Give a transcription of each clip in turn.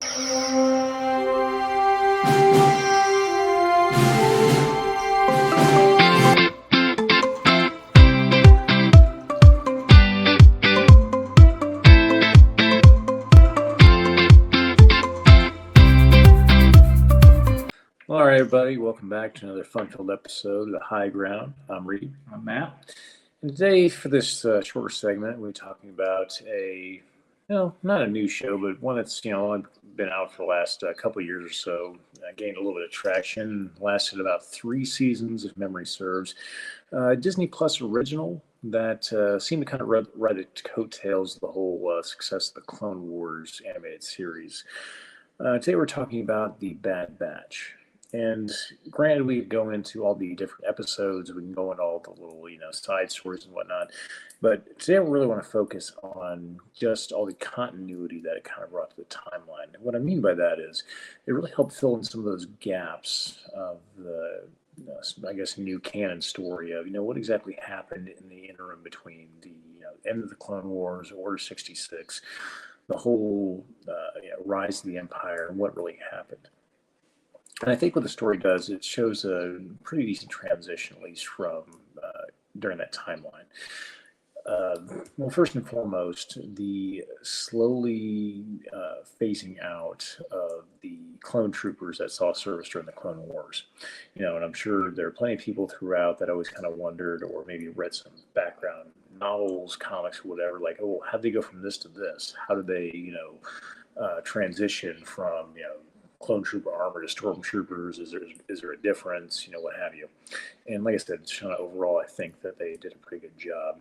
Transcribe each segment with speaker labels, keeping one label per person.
Speaker 1: All right, everybody, welcome back to another fun-filled episode of The High Ground. I'm Reed.
Speaker 2: I'm Matt.
Speaker 1: And today, for this shorter segment, we're talking about not a new show, but one that's, been out for the last couple of years or so, gained a little bit of traction, lasted about 3 seasons, if memory serves. Disney Plus original that seemed to kind of ride the coattails of the whole success of the Clone Wars animated series. Today, we're talking about The Bad Batch. And granted, we could go into all the different episodes, we can go into all the little, side stories and whatnot. But today, I really want to focus on just all the continuity that it kind of brought to the timeline. And what I mean by that is, it really helped fill in some of those gaps of the, I guess, new canon story of, what exactly happened in the interim between the end of the Clone Wars, Order 66, the whole rise of the Empire, and what really happened. And I think what the story does, it shows a pretty decent transition, at least from during that timeline. Well, first and foremost, the slowly phasing out of the clone troopers that saw service during the Clone Wars. And I'm sure there are plenty of people throughout that always kind of wondered, or maybe read some background novels, comics, whatever, like, oh, how'd they go from this to this? How did they, transition from, clone trooper armor to stormtroopers? Is there a difference? What have you? And like I said, overall, I think that they did a pretty good job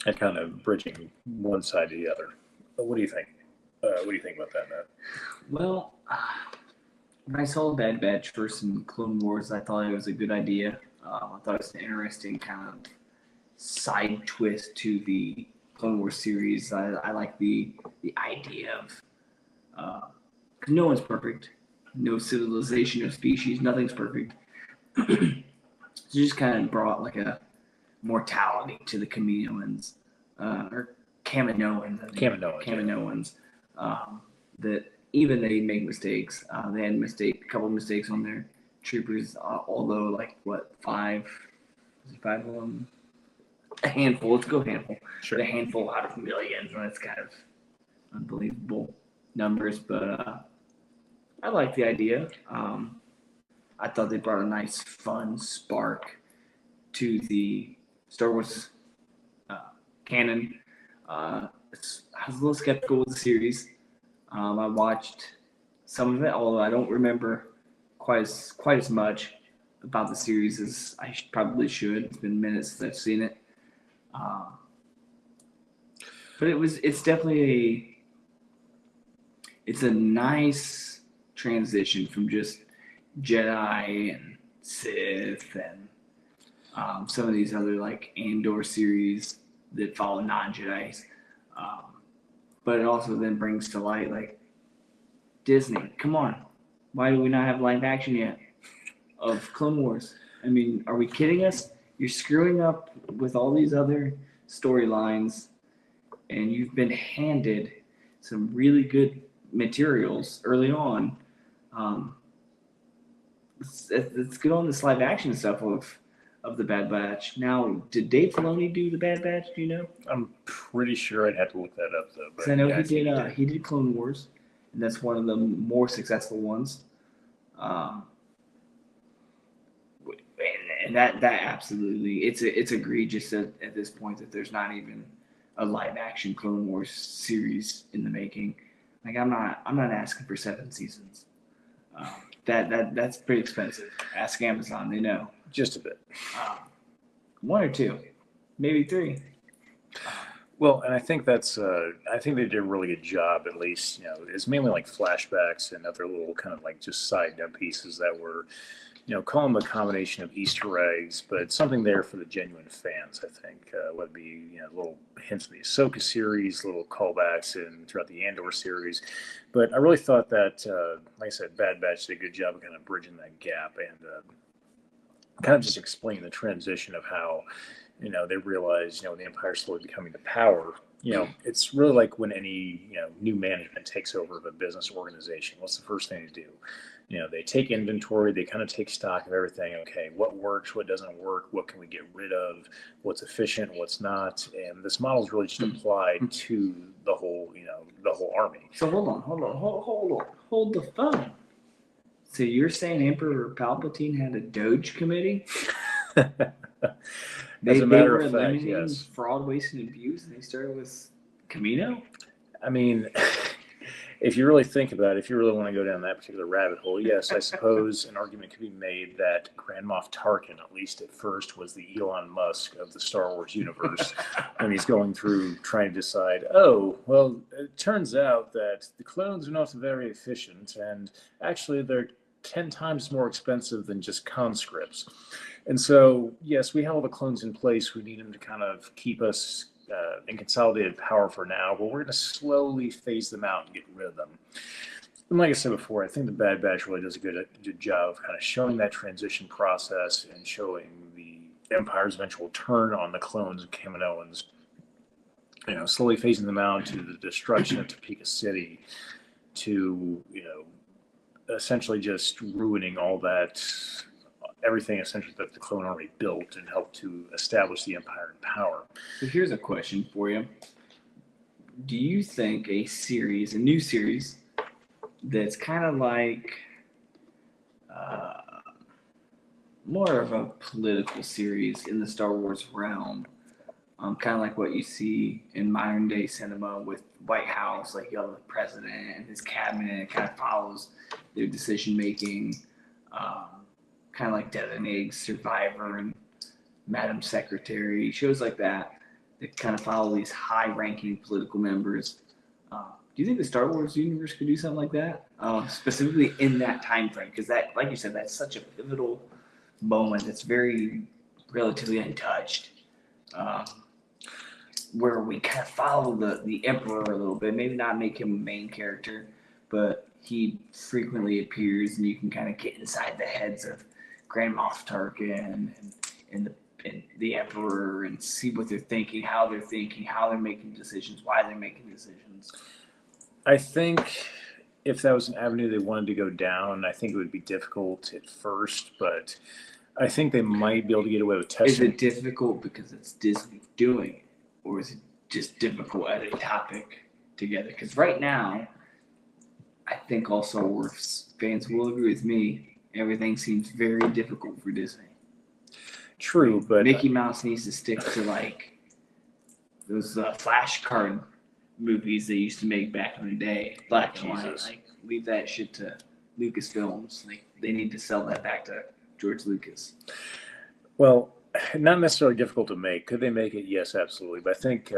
Speaker 1: at kind of bridging one side to the other. But what do you think? What do you think about that, Matt?
Speaker 2: Well, when I saw Bad Batch first in Clone Wars, I thought it was a good idea. I thought it was an interesting kind of side twist to the Clone Wars series. I like the idea of no one's perfect. No civilization, no species, nothing's perfect. It just kind of brought like a mortality to the Kaminoans, or Kaminoans. Kaminoans. That even they make mistakes. They had a couple mistakes on their troopers, although five of them? A handful. Let's go handful.
Speaker 1: Sure.
Speaker 2: A handful out of millions, and that's kind of unbelievable numbers, but I like the idea. I thought they brought a nice, fun spark to the Star Wars canon. I was a little skeptical with the series. I watched some of it, although I don't remember quite as much about the series as I probably should. It's been minutes since I've seen it. But it's definitely it's a nice transition from just Jedi and Sith and some of these other like Andor series that follow non-Jedis. But it also then brings to light like Disney, come on, why do we not have live action yet of Clone Wars? I mean, are we kidding us? You're screwing up with all these other storylines, and you've been handed some really good materials early on. Let's get on this live action stuff of the Bad Batch. Now, did Dave Filoni do the Bad Batch? Do you know?
Speaker 1: I'm pretty sure I'd have to look that up though.
Speaker 2: Because I know he did Clone Wars, and that's one of the more successful ones. And that absolutely, it's egregious at this point that there's not even a live action Clone Wars series in the making. Like I'm not asking for 7 seasons. That's pretty expensive. Ask Amazon, they know.
Speaker 1: Just a bit.
Speaker 2: 1 or 2, maybe 3.
Speaker 1: Well, and I think I think they did a really good job. At least, it's mainly like flashbacks and other little kind of like just side note pieces that were, call them a combination of Easter eggs, but something there for the genuine fans. I think would be little hints of the Ahsoka series, little callbacks, and throughout the Andor series. But I really thought that, like I said, Bad Batch did a good job of kind of bridging that gap and kind of just explaining the transition of how they realize, the Empire slowly becoming the power. It's really like when any, new management takes over of a business organization. What's the first thing to do? They take inventory, they kind of take stock of everything. Okay, what works, what doesn't work, what can we get rid of, what's efficient, what's not. And this model is really just applied to the whole, the whole army.
Speaker 2: So hold the phone. So you're saying Emperor Palpatine had a Doge committee?
Speaker 1: As a matter of fact, yes.
Speaker 2: Fraud, waste, and abuse, and they started with Camino?
Speaker 1: I mean, if you really think about it, if you really want to go down that particular rabbit hole, yes, I suppose an argument could be made that Grand Moff Tarkin, at least at first, was the Elon Musk of the Star Wars universe when he's going through trying to decide, oh, well, it turns out that the clones are not very efficient, and actually they're 10 times more expensive than just conscripts. And so, yes, we have all the clones in place. We need them to kind of keep us in consolidated power for now, but we're going to slowly phase them out and get rid of them. And like I said before, I think the Bad Batch really does a good job of kind of showing that transition process and showing the Empire's eventual turn on the clones and Kaminoans, slowly phasing them out to the destruction of Topeka City, to, essentially just ruining all that, everything essentially that the clone army built and helped to establish the Empire in power.
Speaker 2: So here's a question for you. Do you think a new series that's kind of like more of a political series in the Star Wars realm, kind of like what you see in modern day cinema with White House, like you have the president and his cabinet, kind of follows their decision making, kind of like Dead and Eggs, Survivor, and Madam Secretary, shows like that kind of follow these high-ranking political members. Do you think the Star Wars universe could do something like that, specifically in that time frame? Because that, like you said, that's such a pivotal moment that's very relatively untouched, where we kind of follow the Emperor a little bit, maybe not make him a main character, but he frequently appears, and you can kind of get inside the heads of Grand Moff Tarkin and the Emperor and see what they're thinking, how they're making decisions, why they're making decisions.
Speaker 1: I think if that was an avenue they wanted to go down, I think it would be difficult at first, but I think they might be able to get away with testing.
Speaker 2: Is it difficult because it's Disney doing it, or is it just difficult as a topic together? Because right now, I think all Star Wars fans will agree with me, everything seems very difficult for Disney.
Speaker 1: True, but
Speaker 2: Mickey Mouse needs to stick to like those flashcard movies they used to make back in the day, black and white. Like, leave that shit to Lucasfilms. Like, they need to sell that back to George Lucas.
Speaker 1: Well, not necessarily difficult to make. Could they make it? Yes, absolutely. But I think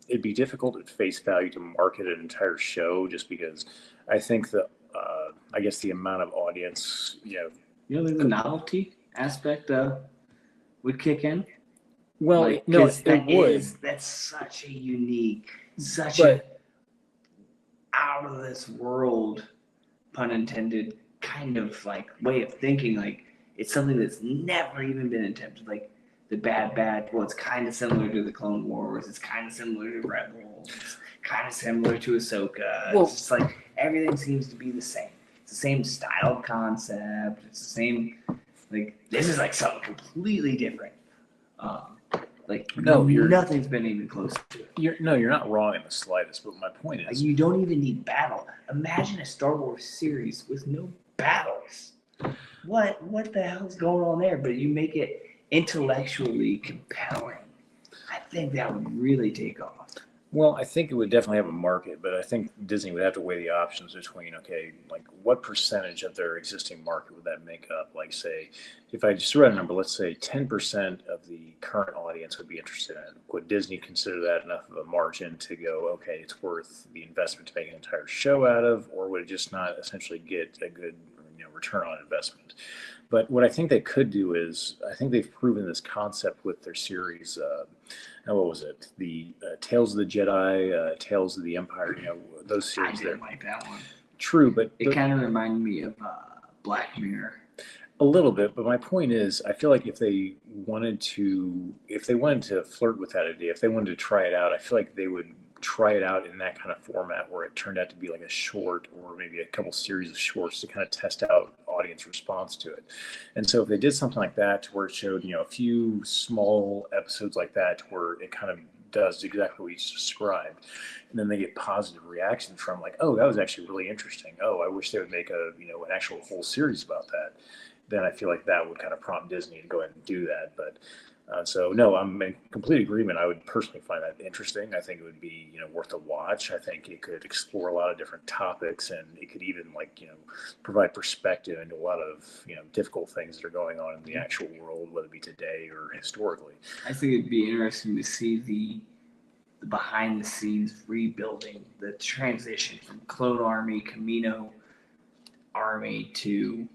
Speaker 1: it'd be difficult at face value to market an entire show, just because I think that I guess the amount of audience,
Speaker 2: the novelty aspect would kick in.
Speaker 1: Well,
Speaker 2: like,
Speaker 1: no, it would.
Speaker 2: That's such a unique,
Speaker 1: an
Speaker 2: out of this world, pun intended, kind of like way of thinking. Like, it's something that's never even been attempted. Like the Bad Batch, well, it's kind of similar to the Clone Wars. It's kind of similar to Rebels. It's kind of similar to Ahsoka. Well, it's just like everything seems to be the same. It's the same style concept. It's the same. Like, this is like something completely different. Nothing's been even close to it.
Speaker 1: You're not wrong in the slightest. But my point is,
Speaker 2: like, you don't even need battle. Imagine a Star Wars series with no battles. What the hell's going on there? But you make it intellectually compelling. I think that would really take off.
Speaker 1: Well, I think it would definitely have a market, but I think Disney would have to weigh the options between, okay, like what percentage of their existing market would that make up? Like, say, if I just read a number, let's say 10% of the current audience would be interested in it. Would Disney consider that enough of a margin to go, okay, it's worth the investment to make an entire show out of, or would it just not essentially get a good return on investment? But what I think they could do is, I think they've proven this concept with their series. What was it? The Tales of the Jedi, Tales of the Empire. Those series.
Speaker 2: I didn't like that one.
Speaker 1: True, but
Speaker 2: it kind of reminded me of Black Mirror.
Speaker 1: A little bit, but my point is, I feel like if they wanted to flirt with that idea, if they wanted to try it out, I feel like they would try it out in that kind of format where it turned out to be like a short or maybe a couple series of shorts to kind of test out audience response to it. And so if they did something like that to where it showed, a few small episodes like that to where it kind of does exactly what you described, and then they get positive reaction from like, oh, that was actually really interesting. Oh, I wish they would make an actual whole series about that. Then I feel like that would kind of prompt Disney to go ahead and do that. But so no, I'm in complete agreement. I would personally find that interesting. I think it would be worth a watch. I think it could explore a lot of different topics, and it could even provide perspective into a lot of difficult things that are going on in the actual world, whether it be today or historically.
Speaker 2: I think it'd be interesting to see the behind the scenes rebuilding, the transition from Clone Army, Camino Army to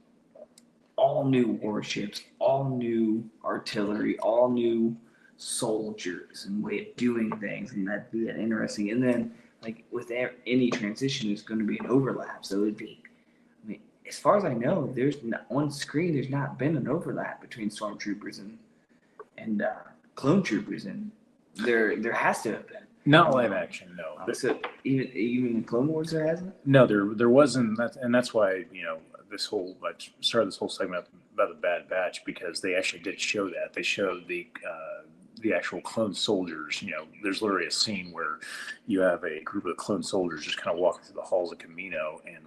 Speaker 2: all new warships, all new artillery, all new soldiers and way of doing things, and that'd be interesting. And then, like with any transition, there's going to be an overlap. So it'd be, I mean, as far as I know, there's not, on screen. There's not been an overlap between stormtroopers and clone troopers, and there has to have been.
Speaker 1: Not live action, no.
Speaker 2: So even in Clone Wars, there hasn't.
Speaker 1: No, there wasn't, and that's why I started this whole segment about the Bad Batch, because they actually did show that. They showed the actual clone soldiers. There's literally a scene where you have a group of clone soldiers just kind of walking through the halls of Camino, and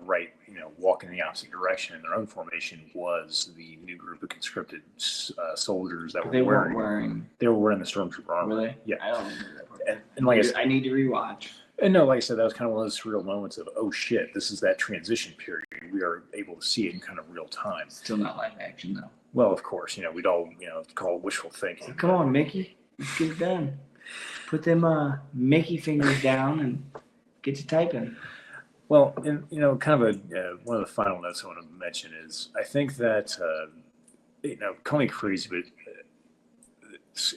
Speaker 1: walking in the opposite direction in their own formation was the new group of conscripted soldiers that
Speaker 2: They
Speaker 1: were
Speaker 2: weren't wearing.
Speaker 1: they were wearing the stormtrooper armor.
Speaker 2: Were they?
Speaker 1: Yeah.
Speaker 2: I don't remember that part.
Speaker 1: And like I said,
Speaker 2: I need to rewatch.
Speaker 1: and no, like I said, that was kind of one of those surreal moments of, oh shit, this is that transition period. We are able to see it in kind of real time.
Speaker 2: Still not live action though.
Speaker 1: Well, of course, we'd all, call it wishful thinking.
Speaker 2: So come on, Mickey, let's get it done. Put them Mickey fingers down and get to typing.
Speaker 1: Well, and kind of one of the final notes I want to mention is I think that call me crazy, but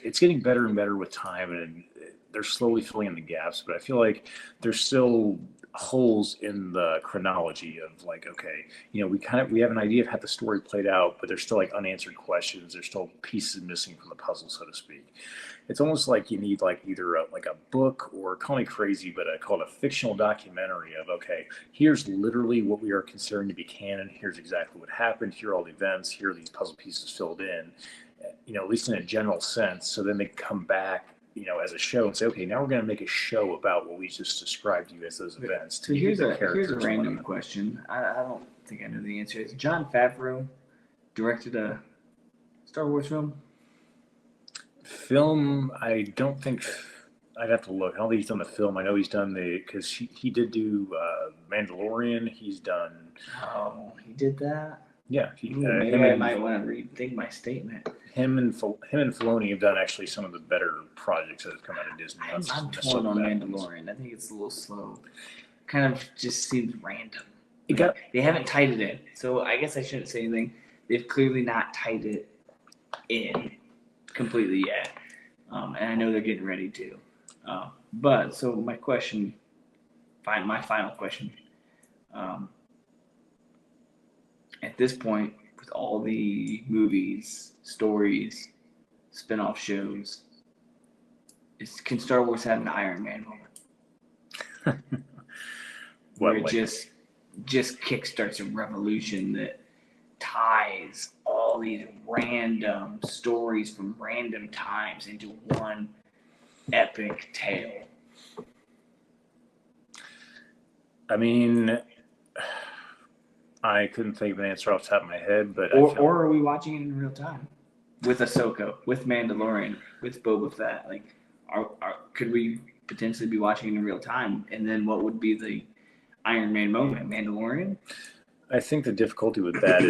Speaker 1: it's getting better and better with time, and they're slowly filling in the gaps. But I feel like there's still holes in the chronology of like, okay, we have an idea of how the story played out, but there's still like unanswered questions. There's still pieces missing from the puzzle, so to speak. It's almost like you need like either a book, or call me crazy, but I call it a fictional documentary of, okay, here's literally what we are considering to be canon. Here's exactly what happened. Here are all the events. Here are these puzzle pieces filled in, at least in a general sense. So then they come back, as a show and say, okay, now we're going to make a show about what we just described to you as those events.
Speaker 2: So here's a random question. I don't think I know the answer. Is Jon Favreau directed a Star Wars film?
Speaker 1: I don't think. I'd have to look. I don't think he's done the film. I know he's done because he did do Mandalorian. He's done.
Speaker 2: Oh, he did that.
Speaker 1: Yeah,
Speaker 2: maybe I might want to rethink my statement.
Speaker 1: Him and Filoni have done actually some of the better projects that have come out of Disney.
Speaker 2: I'm torn on Mandalorian. I think it's a little slow. Kind of just seems random. They haven't tied it in, so I guess I shouldn't say anything. They've clearly not tied it in completely yet, and I know they're getting ready to. But so my final question. At this point, with all the movies, stories, spin-off shows, can Star Wars have an Iron Man moment? Where it just kickstarts a revolution that ties all these random stories from random times into one epic tale.
Speaker 1: I mean, I couldn't think of an answer off the top of my head, but
Speaker 2: or are we watching it in real time with Ahsoka, with Mandalorian, with Boba Fett? Like, could we potentially be watching it in real time? And then what would be the Iron Man moment? Mandalorian?
Speaker 1: I think the difficulty with that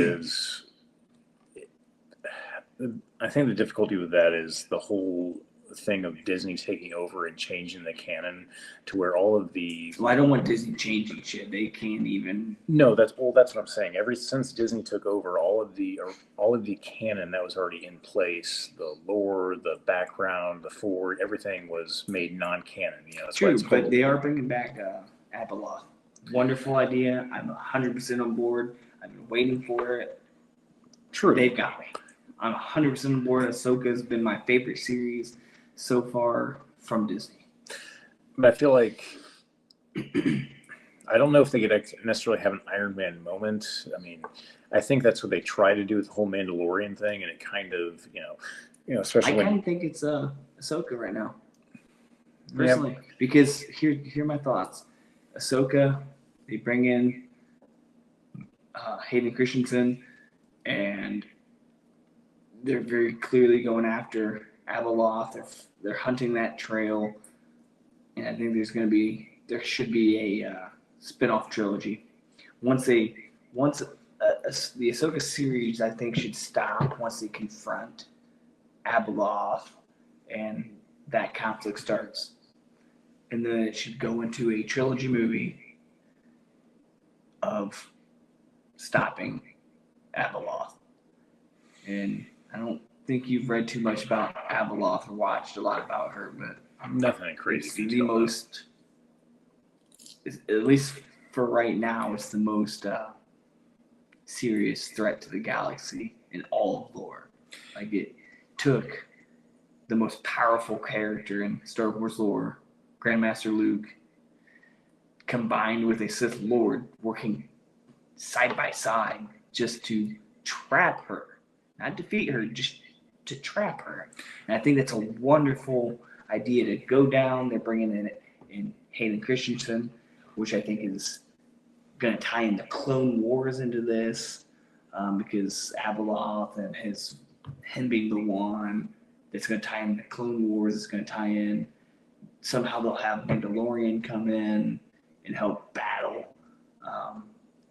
Speaker 1: is, the whole thing of Disney taking over and changing the canon to where all of the.
Speaker 2: Well, I don't want Disney changing shit. They can't even.
Speaker 1: No, that's what I'm saying. Ever since Disney took over, all of the canon that was already in place, the lore, the background, the forward, everything was made non-canon. That's
Speaker 2: true, but they are bringing back Abeloth. Wonderful idea. I'm 100% on board. I've been waiting for it.
Speaker 1: True.
Speaker 2: they've got me. I'm 100% on board. Ahsoka has been my favorite series so far from Disney.
Speaker 1: But I feel like I don't know if they could necessarily have an Iron Man moment. I mean, I think that's what they try to do with the whole Mandalorian thing, and it kind of, especially
Speaker 2: I kind
Speaker 1: when
Speaker 2: of think it's Ahsoka right now,
Speaker 1: yeah,
Speaker 2: personally, because here are my thoughts. Ahsoka, they bring in Hayden Christensen, and they're very clearly going after Abeloth. They're hunting that trail, and I think there should be a spin-off trilogy. Once the Ahsoka series, I think, should stop once they confront Abeloth and that conflict starts, and then it should go into a trilogy movie of stopping Abeloth. And I don't think you've read too much about Abeloth or watched a lot about her, but
Speaker 1: nothing in
Speaker 2: it's
Speaker 1: crazy
Speaker 2: the
Speaker 1: detail.
Speaker 2: most, at least for right now, it's the most serious threat to the galaxy in all of lore. Like, it took the most powerful character in Star Wars lore, Grandmaster Luke, combined with a Sith Lord working side by side just to trap her, not defeat her, just to trap her. And I think that's a wonderful idea to go down. They're bringing in Hayden Christensen, which I think is going to tie into Clone Wars into this, because Abeloth and him being the one that's going to tie into Clone Wars. It's going to tie in. Somehow they'll have Mandalorian come in and help battle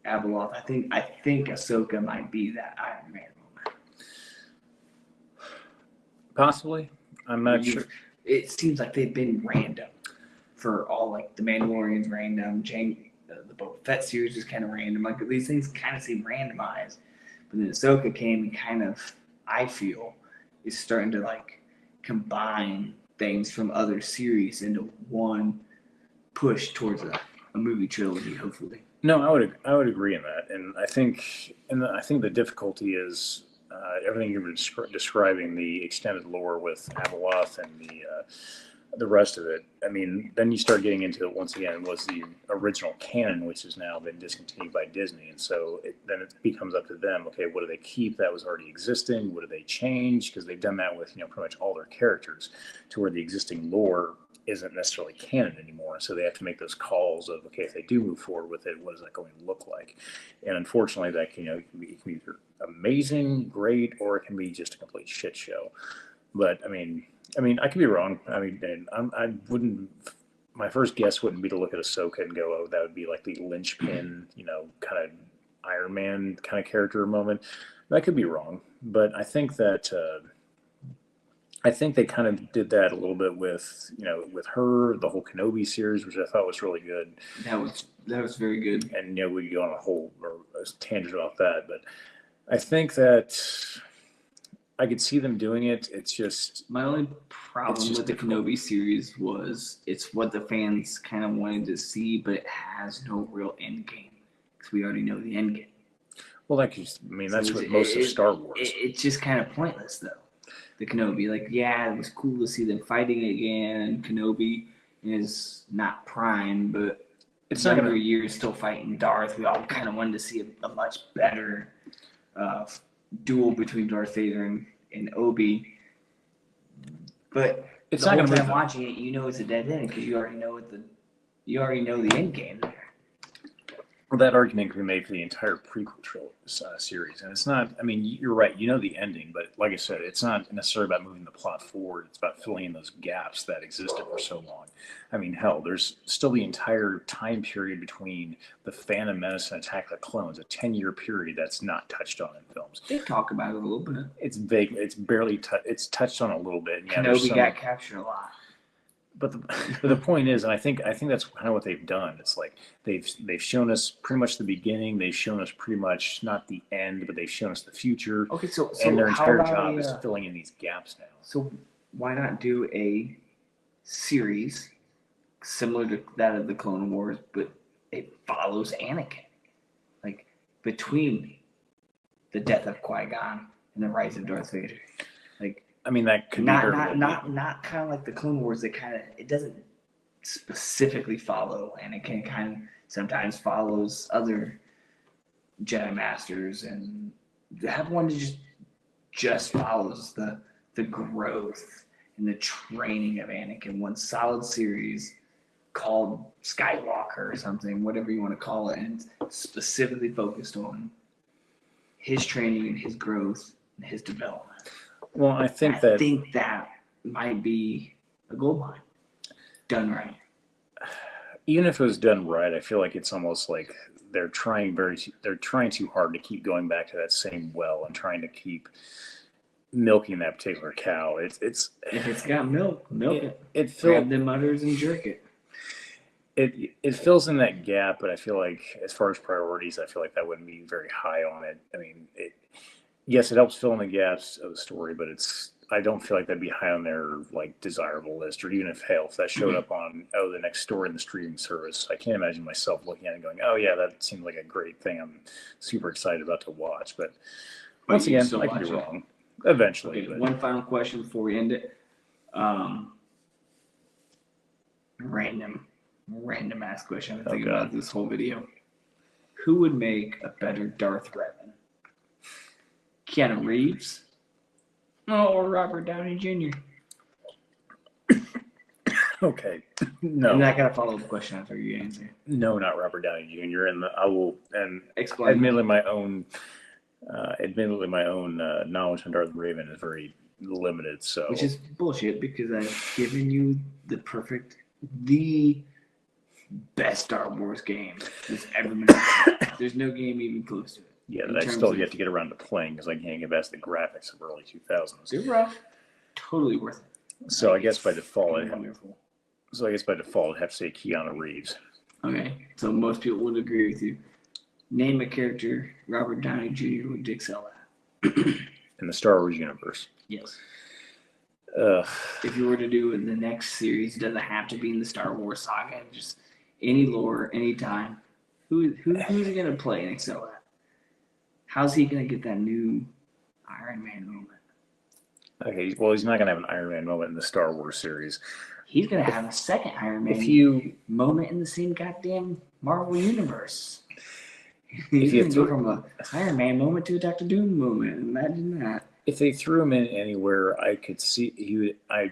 Speaker 2: Abeloth. I think Ahsoka might be that Iron Man moment.
Speaker 1: Possibly. I'm not sure.
Speaker 2: It seems like they've been random for all, like, the Mandalorian's random, the Boba Fett series is kind of random. Like, these things kind of seem randomized. But then Ahsoka came and kind of, I feel, is starting to, like, combine things from other series into one push towards a movie trilogy, hopefully.
Speaker 1: No, I would agree in that, and I think the difficulty is everything you were describing, the extended lore with Abeloth and the rest of it. I mean, then you start getting into, once again, was the original canon, which has now been discontinued by Disney, and so then it becomes up to them. Okay, what do they keep that was already existing? What do they change? Because they've done that with pretty much all their characters, to where the existing lore isn't necessarily canon anymore. So they have to make those calls of, okay, if they do move forward with it, what is that going to look like? And unfortunately, that it can be either amazing, great, or it can be just a complete shit show. But I mean, I could be wrong. I mean, and I wouldn't. My first guess wouldn't be to look at Ahsoka and go, "Oh, that would be like the linchpin, kind of Iron Man kind of character moment." I could be wrong, but I think that they kind of did that a little bit with with her, the whole Kenobi series, which I thought was really good.
Speaker 2: That was very good.
Speaker 1: And we could go on a whole tangent about that, but I think that I could see them doing it. It's just
Speaker 2: my only problem with the Kenobi series was it's what the fans kind of wanted to see, but it has no real end game because we already know the end game.
Speaker 1: Well, that's what most of Star Wars.
Speaker 2: It's just kind of pointless, though. The Kenobi, like, yeah, it was cool to see them fighting again. Kenobi is not Prime, but it's not every year still fighting Darth. We all kind of wanted to see a much better duel between Darth Vader and Obi, but
Speaker 1: it's
Speaker 2: the
Speaker 1: not
Speaker 2: whole
Speaker 1: going to
Speaker 2: time watching it, it's a dead end because you already know the end game there.
Speaker 1: Well, that argument can be made for the entire prequel series, and it's not. I mean, you're right. The ending, but like I said, it's not necessarily about moving the plot forward. It's about filling in those gaps that existed for so long. I mean, hell, there's still the entire time period between the Phantom Menace and Attack of the Clones, a 10-year period that's not touched on in films.
Speaker 2: They talk about it a little bit.
Speaker 1: It's vague. It's barely. It's touched on a little bit.
Speaker 2: Yeah, Kenobi got captured a lot.
Speaker 1: But the point is, and I think that's kind of what they've done. It's like they've shown us pretty much the beginning. They've shown us pretty much not the end, but they've shown us the future.
Speaker 2: Okay, so
Speaker 1: and their entire job is filling in these gaps now.
Speaker 2: So why not do a series similar to that of the Clone Wars, but it follows Anakin, like between the death of Qui-Gon and the rise of Darth Vader. Like
Speaker 1: I mean, that could be very well
Speaker 2: not kind of like the Clone Wars. It doesn't specifically follow, and it can kind of sometimes follows other Jedi Masters, and have one that just follows the growth and the training of Anakin. One solid series called Skywalker or something, whatever you want to call it, and specifically focused on his training and his growth and his development.
Speaker 1: Well, I think
Speaker 2: that might be a gold mine done right.
Speaker 1: Even if it was done right, I feel like it's almost like they're trying too hard to keep going back to that same well and trying to keep milking that particular cow. It's
Speaker 2: if it's got milk it.
Speaker 1: It
Speaker 2: Grab them udders and jerk it.
Speaker 1: It fills in that gap, but I feel like as far as priorities, I feel like that wouldn't be very high on it. I mean, yes, it helps fill in the gaps of the story, but I don't feel like that'd be high on their like desirable list, or even if that showed up on the next story in the streaming service, I can't imagine myself looking at it and going, oh yeah, that seems like a great thing. I'm super excited about to watch. But once again, I could be wrong. Eventually.
Speaker 2: Okay, one final question before we end it. Random ass question. I'm thinking about this whole video. Who would make a better Darth Revan? Keanu Reeves? Or Robert Downey Jr.?
Speaker 1: Okay. No.
Speaker 2: I'm not gonna follow the question after you answer.
Speaker 1: No, not Robert Downey Jr. And
Speaker 2: explain.
Speaker 1: Admittedly, my own knowledge on Darth Revan is very limited. So,
Speaker 2: which is bullshit because I've given you the best Star Wars game that's ever been made. There's no game even close to it.
Speaker 1: Yeah, that I still yet to get around to playing because I can't get past the graphics of early 2000s.
Speaker 2: They're rough. Totally worth it.
Speaker 1: So I guess by default,
Speaker 2: wonderful.
Speaker 1: So I guess by default, I'd have to say Keanu Reeves.
Speaker 2: Okay, so most people would agree with you. Name a character Robert Downey Jr. would excel at.
Speaker 1: In the Star Wars universe.
Speaker 2: Yes. If you were to do the next series, it doesn't have to be in the Star Wars saga. Just any lore, any time. Who's he gonna play and excel at? How's he gonna get that new Iron Man moment?
Speaker 1: Okay, well, he's not gonna have an Iron Man moment in the Star Wars series.
Speaker 2: He's gonna have a second Iron Man moment in the same goddamn Marvel universe. He's gonna go from a Iron Man moment to a Doctor Doom moment. Imagine that.
Speaker 1: If they threw him in anywhere, I could see I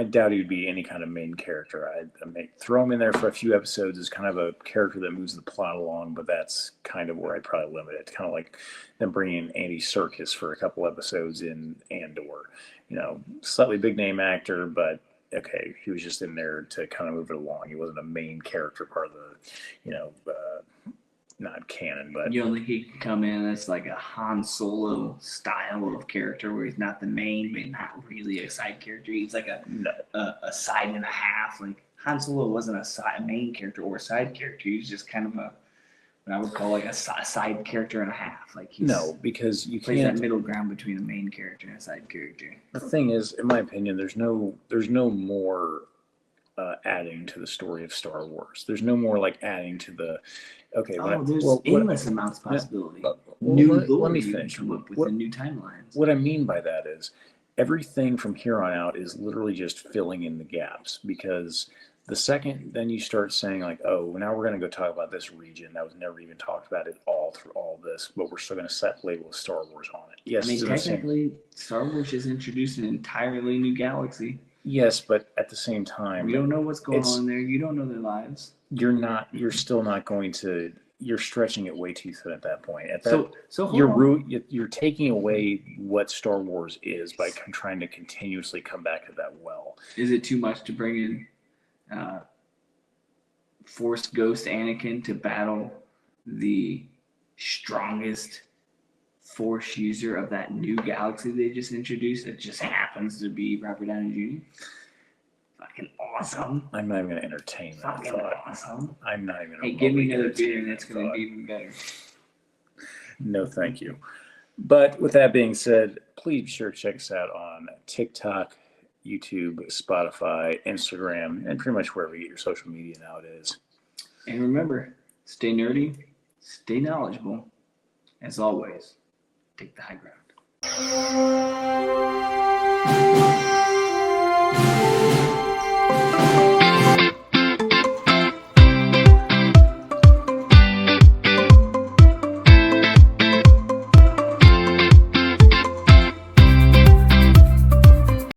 Speaker 1: doubt he would be any kind of main character. I'd throw him in there for a few episodes as kind of a character that moves the plot along, but that's kind of where I'd probably limit it. Kind of like them bringing in Andy Serkis for a couple episodes in Andor. You know, slightly big name actor, but okay, he was just in there to kind of move it along. He wasn't a main character part of the, not canon, but
Speaker 2: you don't think he can come in as like a Han Solo style of character where he's not the main, but not really a side character. He's like a side and a half. Like Han Solo wasn't a main character or a side character. He was just kind of what I would call like a side character and a half. Like
Speaker 1: because you
Speaker 2: plays
Speaker 1: can't
Speaker 2: that middle ground between a main character and a side character.
Speaker 1: The thing is, in my opinion, there's no more adding to the story of Star Wars. There's no more like adding to the. Okay,
Speaker 2: there's endless amounts of possibility.
Speaker 1: Let me finish.
Speaker 2: With the new timelines.
Speaker 1: What I mean by that is everything from here on out is literally just filling in the gaps, because the second then you start saying like, oh, now we're going to go talk about this region that was never even talked about at all through all this, but we're still going to set label of Star Wars on it. Yes,
Speaker 2: I mean, technically, Star Wars just introduced an entirely new galaxy.
Speaker 1: Yes, but at the same time,
Speaker 2: we don't know what's going on there. You don't know their lives.
Speaker 1: You're still not going to. You're stretching it way too thin at that point.
Speaker 2: So
Speaker 1: you're taking away what Star Wars is by trying to continuously come back to that well.
Speaker 2: Is it too much to bring in Force Ghost Anakin to battle the strongest Force user of that new galaxy they just introduced? It just happens to be Robert Downey Jr. Fucking awesome.
Speaker 1: I'm not even going to entertain that
Speaker 2: fucking
Speaker 1: thought.
Speaker 2: Awesome.
Speaker 1: I'm not even.
Speaker 2: Hey, give me another beer and it's going to be even better.
Speaker 1: No, thank you. But with that being said, please be sure to check us out on TikTok, YouTube, Spotify, Instagram, and pretty much wherever you get your social media nowadays.
Speaker 2: And remember, stay nerdy, stay knowledgeable. As always, take the high ground.